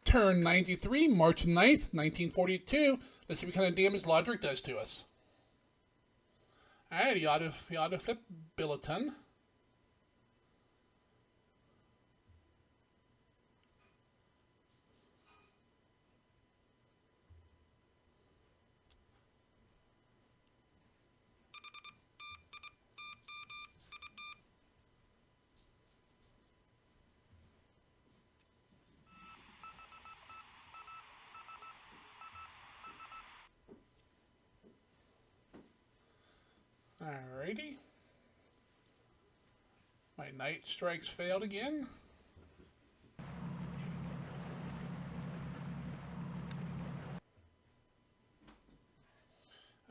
Turn 93, March 9th, 1942. Let's see what kind of damage Lodrik does to us. Alright, he auto flip Billiton. Alrighty. My night strikes failed again.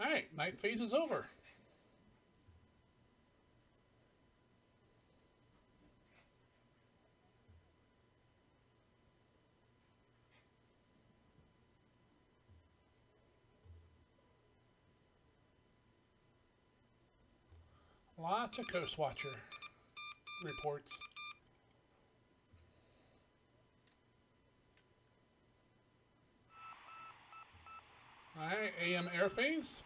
Alright, night phase is over. Lots of Coast Watcher reports. Alright, AM air phase.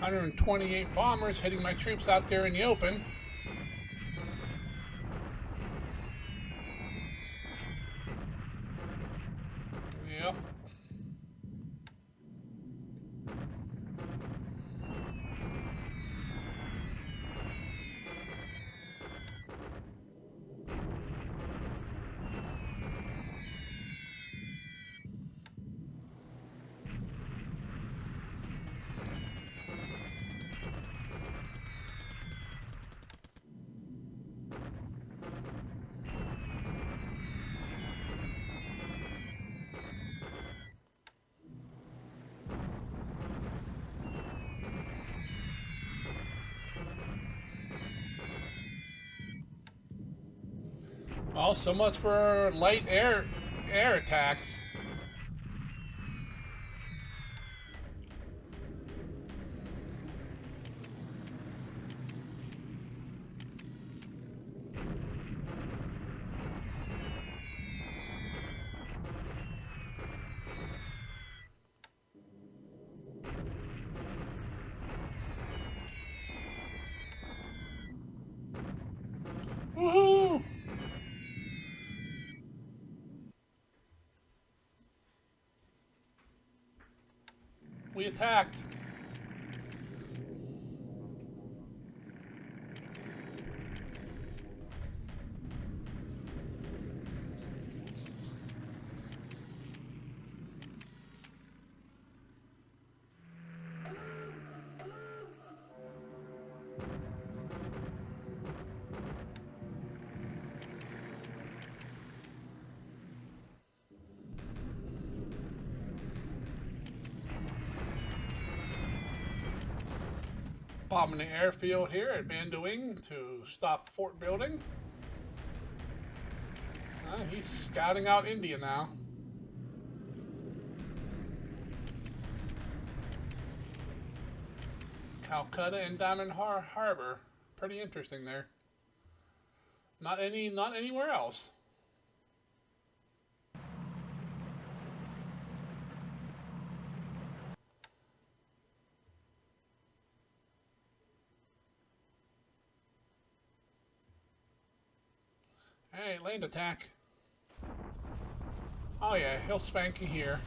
$128 bombers hitting my troops out there in the open. Yep. Well, so much for light air attacks. Woohoo! We attacked. Bombing the airfield here at Vandoing to stop fort building. He's scouting out India now. Calcutta and Diamond Harbor. Pretty interesting there. Not anywhere else. Alright, land attack. Oh yeah, he'll spank you here.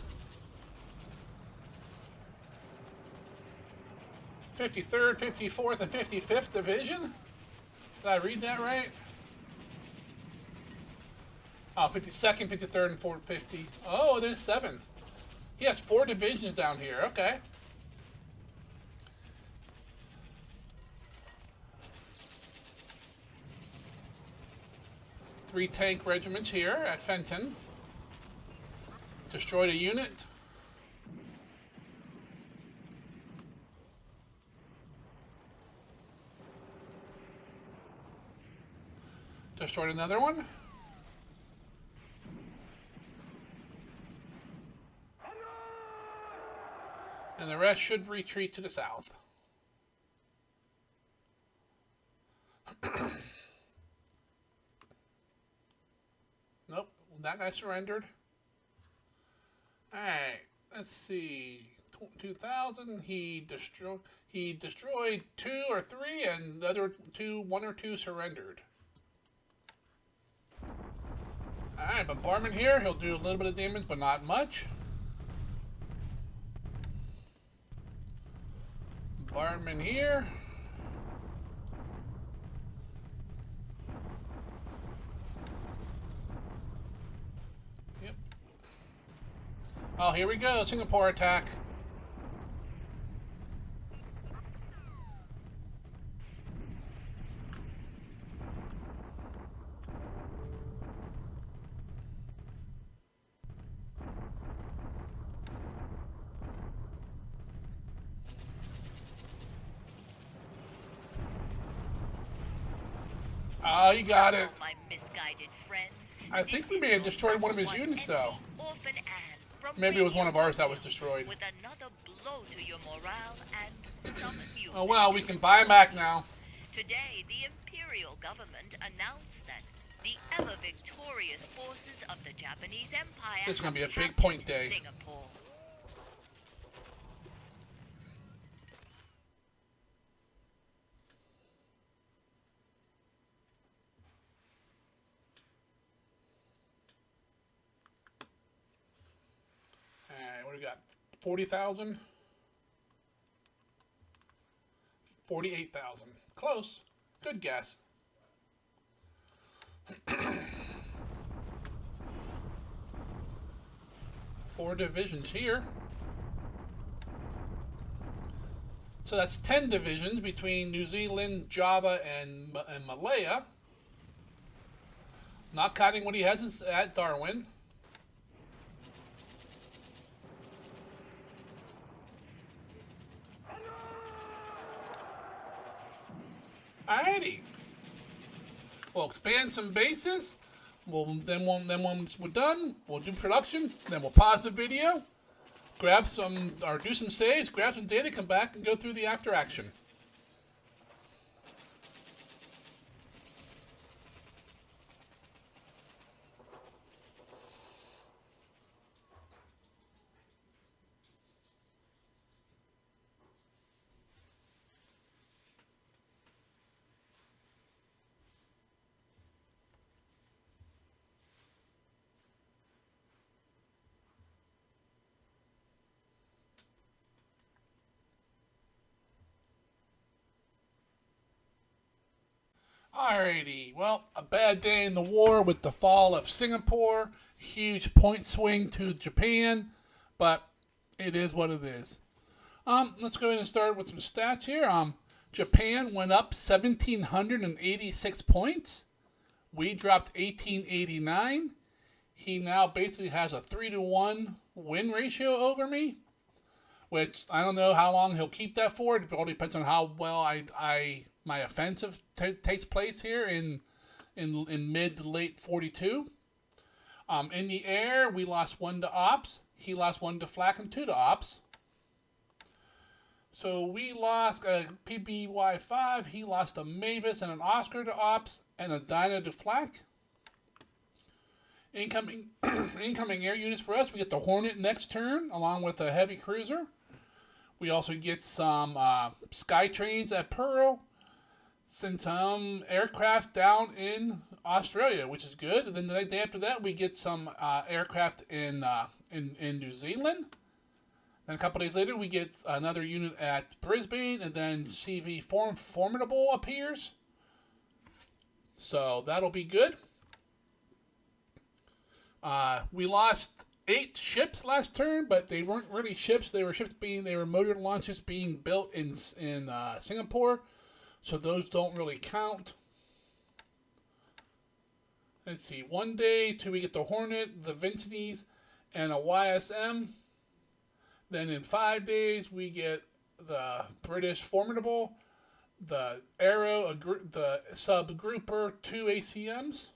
53rd, 54th, and 55th Division? Did I read that right? Oh, 52nd, 53rd, and 450. Oh, there's 7th. He has 4 divisions down here. Okay. Three tank regiments here at Fenton. Destroyed a unit. Destroyed another one. And the rest should retreat to the south. Nope, that guy surrendered. Alright, let's see. 2,000, he destroyed 2 or 3, and the other 1 or 2 surrendered. Alright, bombardment here. He'll do a little bit of damage, but not much. Bombardment here. Yep. Oh, here we go. Singapore attack. Oh, you got it. My misguided friends. I think we may have destroyed one of his units, though. Maybe it was one of ours that was destroyed. With another blow to your morale and some music. Oh, well, we can buy back now. Today, the imperial government announced that the ever-victorious forces of the Japanese Empire This is going to be a have big point captured day. Singapore. Alright, what do we got? 40,000? 48,000. Close. Good guess. 4 divisions here. So that's 10 divisions between New Zealand, Java, and Malaya. Not counting what he has at Darwin. Alrighty. We'll expand some bases. Then once we're done, we'll do production. Then we'll pause the video, grab some, or do some saves, grab some data, come back and go through the after action. Alrighty, well, a bad day in the war with the fall of Singapore, huge point swing to Japan, but it is what it is. Let's go ahead and start with some stats here. Japan went up 1,786 points. We dropped 1,889. He now basically has a 3-to-1 win ratio over me, which I don't know how long he'll keep that for. It all depends on how well my offensive takes place here in mid to late 42. In the air, we lost 1 to ops. He lost 1 to flak and 2 to ops. So we lost a PBY-5. He lost a Mavis and an Oscar to ops and a Dyna to flak. Incoming air units for us. We get the Hornet next turn along with a heavy cruiser. We also get some Sky Trains at Pearl. Send some aircraft down in Australia, which is good. And then the day after that, we get some aircraft in New Zealand. Then a couple days later, we get another unit at Brisbane, and then CV Formidable appears. So that'll be good. We lost 8 ships last turn, but they weren't really ships. They were motor launches being built in Singapore. So those don't really count. Let's see. 1 day till we get the Hornet, the Vincities, and a YSM. Then in 5 days we get the British Formidable, the Arrow, the subgrouper, 2 ACMs.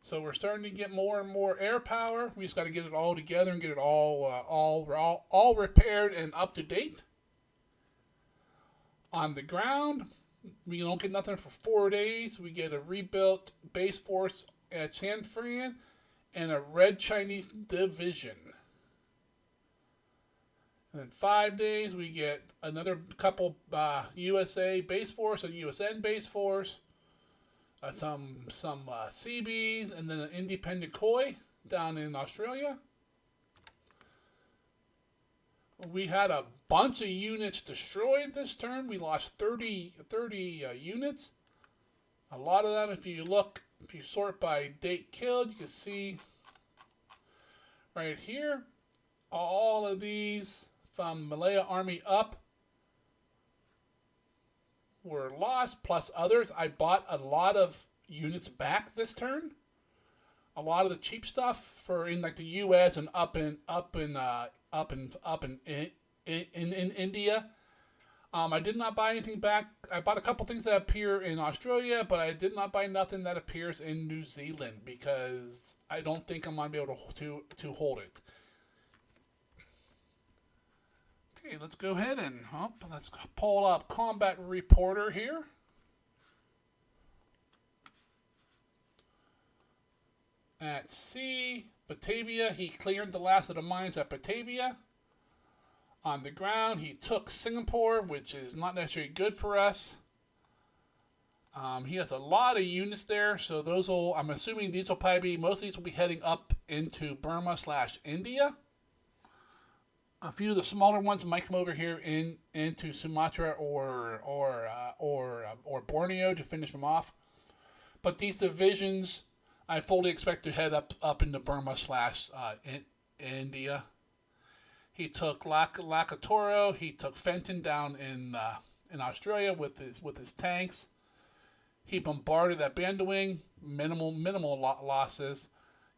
So we're starting to get more and more air power. We just got to get it all together and get it all repaired and up to date. On the ground, we don't get nothing for 4 days. We get a rebuilt base force at San Fran and a Red Chinese division. And then 5 days, we get another couple USA base force, a USN base force, some CBs, and then an independent Koi down in Australia. We had a bunch of units destroyed this turn. We lost 30 units. A lot of them, if you sort by date killed, you can see right here, all of these from Malaya Army up were lost, plus others. I bought a lot of units back this turn. A lot of the cheap stuff for in like the U.S. and up in India. I did not buy anything back. I bought a couple things that appear in Australia, but I did not buy nothing that appears in New Zealand because I don't think I'm gonna be able to hold it. Okay, let's go ahead and let's pull up Combat Reporter here. At sea, Batavia, he cleared the last of the mines at Batavia. On the ground, he took Singapore, which is not necessarily good for us. He has a lot of units there, so I'm assuming these will probably be, most of these will be heading up into Burma/India. A few of the smaller ones might come over here into Sumatra or Borneo to finish them off. But these divisions, I fully expect to head up into Burma/India. He took Lakatoro. He took Fenton down in Australia with his tanks. He bombarded at Bandawing, minimal losses.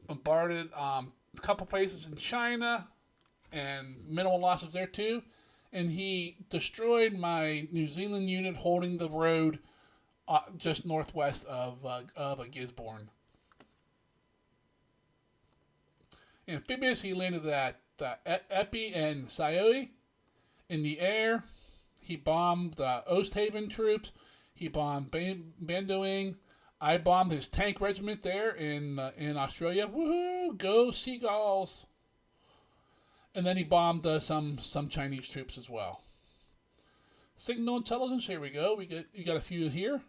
Bombarded a couple places in China, and minimal losses there too. And he destroyed my New Zealand unit holding the road just northwest of Gisborne. Amphibious, he landed at Epi and Sayoi. In the air, he bombed the Osthaven troops. He bombed Bandawing. I bombed his tank regiment there in Australia. Woohoo! Go Seagulls! And then he bombed some Chinese troops as well. Signal intelligence. Here we go. You got a few here.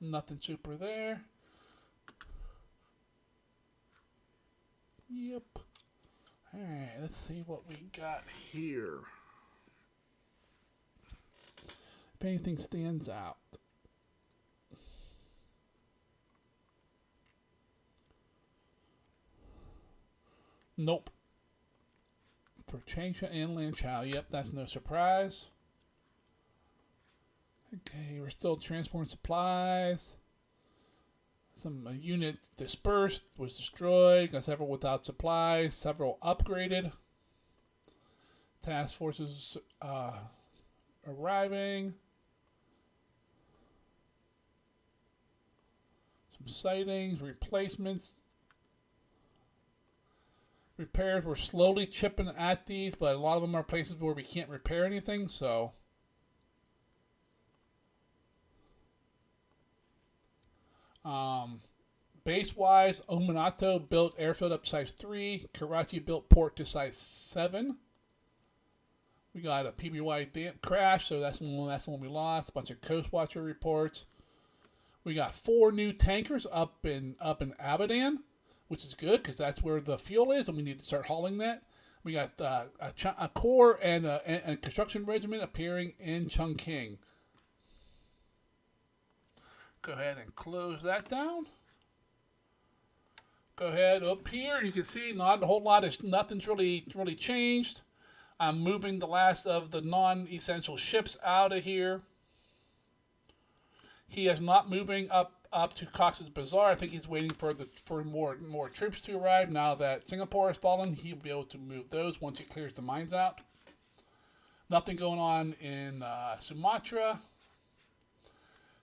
Nothing super there. Yep. Alright, let's see what we got here. If anything stands out. Nope. For Changsha and Lanchao, yep, that's no surprise. Okay, we're still transporting supplies. Some units dispersed, was destroyed. Got several without supplies, several upgraded. Task forces arriving. Some sightings, replacements. Repairs, we're slowly chipping at these, but a lot of them are places where we can't repair anything, so. Base-wise, Ominato built airfield up to size 3. Karachi built port to size 7. We got a PBY crash, so that's the one we lost. A bunch of Coast Watcher reports. We got 4 new tankers up in Abadan, which is good because that's where the fuel is, and we need to start hauling that. We got a corps and a construction regiment appearing in Chongqing. Go ahead and close that down. Go ahead up here. You can see not a whole lot. Nothing's really changed. I'm moving the last of the non-essential ships out of here. He is not moving up to Cox's Bazaar. I think he's waiting for more troops to arrive. Now that Singapore has fallen, he'll be able to move those once he clears the mines out. Nothing going on in Sumatra.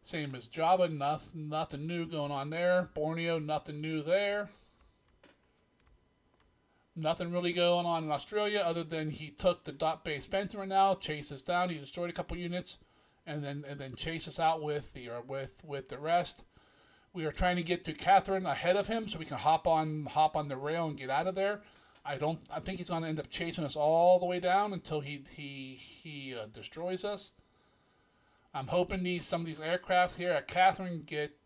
Same as Java, nothing new going on there. Borneo, nothing new there. Nothing really going on in Australia other than he took the dot-based fencer now, chased us down. He destroyed a couple units, and then chased us out with the rest. We are trying to get to Catherine ahead of him so we can hop on the rail and get out of there. I think he's going to end up chasing us all the way down until he destroys us. I'm hoping some of these aircraft here at Catherine get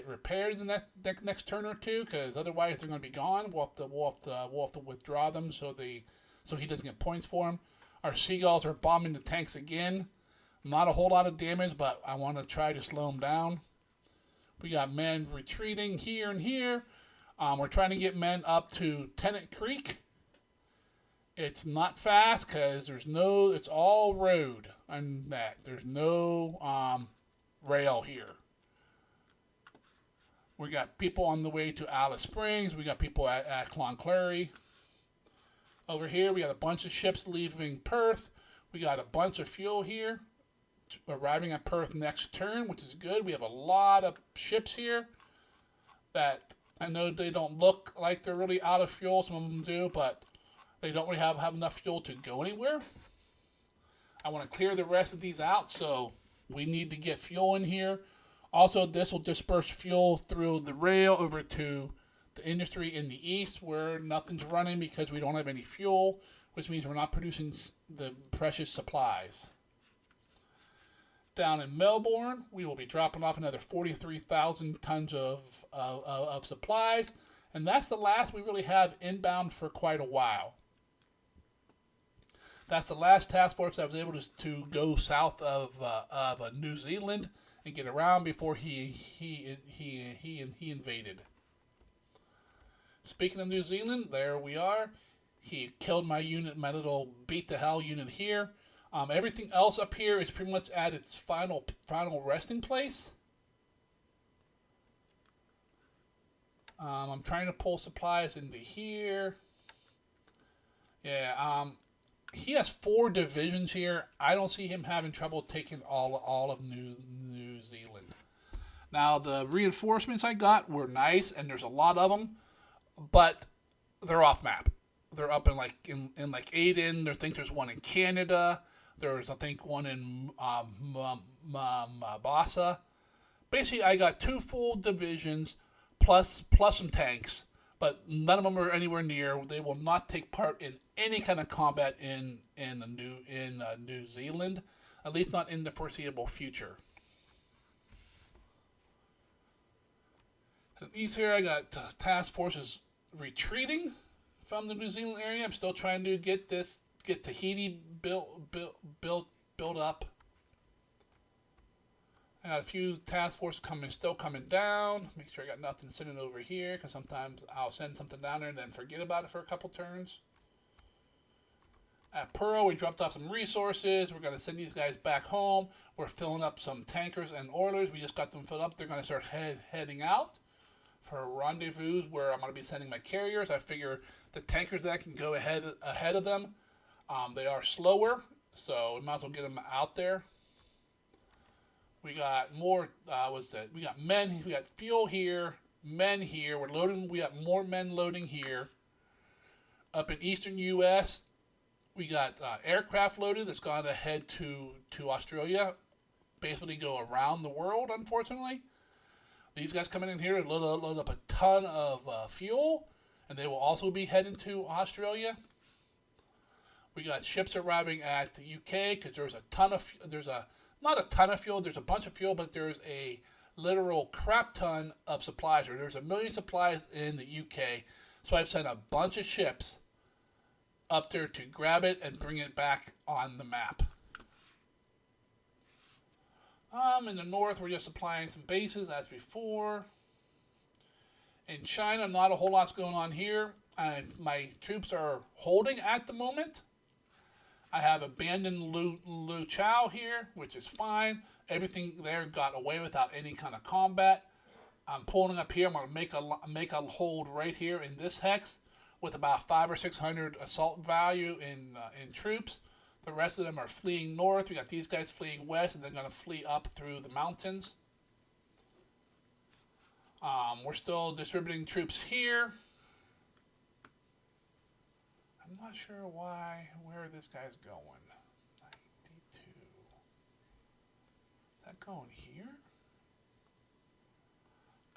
repaired in the next turn or two, because otherwise they're going to be gone. We'll have to withdraw them so he doesn't get points for them. Our Seagulls are bombing the tanks again. Not a whole lot of damage, but I want to try to slow them down. We got men retreating here and here. We're trying to get men up to Tennant Creek. It's not fast because it's all road on that. There's no rail here. We got people on the way to Alice Springs. We got people at Cloncurry. Over here, we got a bunch of ships leaving Perth. We got a bunch of fuel here, arriving at Perth next turn, which is good. We have a lot of ships here that I know they don't look like they're really out of fuel. Some of them do, but they don't really have enough fuel to go anywhere. I want to clear the rest of these out, so we need to get fuel in here. Also, this will disperse fuel through the rail over to the industry in the east where nothing's running because we don't have any fuel, which means we're not producing the precious supplies. Down in Melbourne, we will be dropping off another 43,000 tons of supplies, and that's the last we really have inbound for quite a while. That's the last task force that was able to go south of New Zealand and get around before he invaded. Speaking of New Zealand, there we are. He killed my unit, my little beat to hell unit here. Everything else up here is pretty much at its final resting place. I'm trying to pull supplies into here. Yeah, he has 4 divisions here. I don't see him having trouble taking all of New Zealand. Now, the reinforcements I got were nice, and there's a lot of them, but they're off map. They're up in like Aden. I think there's one in Canada. There's, I think, one in Mombasa. Basically, I got 2 full divisions plus some tanks, but none of them are anywhere near. They will not take part in any kind of combat in New Zealand, at least not in the foreseeable future. And these here, I got task forces retreating from the New Zealand area. I'm still trying to get Tahiti built up. I got a few task forces still coming down. Make sure I got nothing sitting over here, because sometimes I'll send something down there and then forget about it for a couple turns. At Pearl, we dropped off some resources. We're going to send these guys back home. We're filling up some tankers and oilers. We just got them filled up. They're going to start heading out for rendezvous where I'm going to be sending my carriers. I figure the tankers that can go ahead of them. They are slower, so we might as well get them out there. We got more. We got men. We got fuel here. Men here. We're loading. We got more men loading here. Up in eastern U.S., we got aircraft loaded that's gone ahead to Australia. Basically, go around the world. Unfortunately, these guys coming in here and load up a ton of fuel, and they will also be heading to Australia. We got ships arriving at the UK because there's not a ton of fuel. There's a bunch of fuel, but there's a literal crap ton of supplies. Or there's 1 million supplies in the UK. So I've sent a bunch of ships up there to grab it and bring it back on the map. In the north, we're just supplying some bases as before. In China, not a whole lot's going on here. My troops are holding at the moment. I have abandoned Lu Chao here, which is fine. Everything there got away without any kind of combat. I'm pulling up here. I'm going to make a hold right here in this hex with about 500 or 600 assault value in troops The rest of them are fleeing north. We got these guys fleeing west, and they're going to flee up through the mountains. We're still distributing troops here. I'm not sure where this guy's going. 92. Is that going here?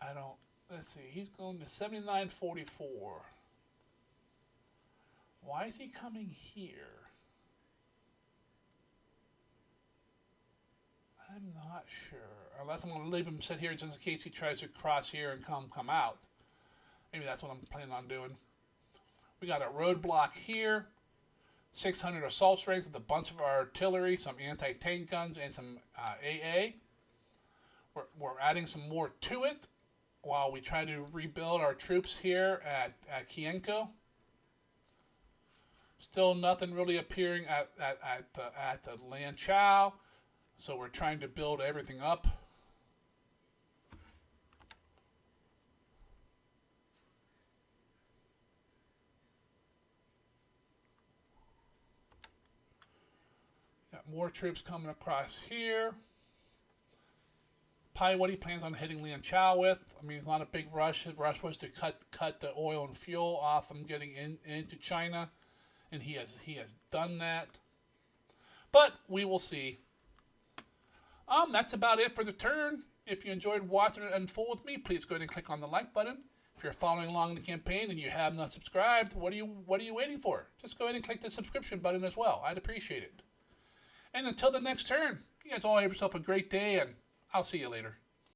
I don't, let's see, he's going to 7944. Why is he coming here? I'm not sure. Unless I'm going to leave him sit here just in case he tries to cross here and come out. Maybe that's what I'm planning on doing. We got a roadblock here. 600 assault strength with a bunch of artillery, some anti-tank guns, and some AA. We're adding some more to it while we try to rebuild our troops here at Kienko. Still nothing really appearing at the Lan Chao. So we're trying to build everything up. Got more troops coming across here. Probably what he plans on hitting Lan Chao with. I mean, it's not a big rush. His rush was to cut the oil and fuel off from getting into China, and he has done that. But we will see. That's about it for the turn. If you enjoyed watching it unfold with me, please go ahead and click on the like button. If you're following along in the campaign and you have not subscribed, what are you waiting for? Just go ahead and click the subscription button as well. I'd appreciate it. And until the next turn, you guys all have yourself a great day, and I'll see you later.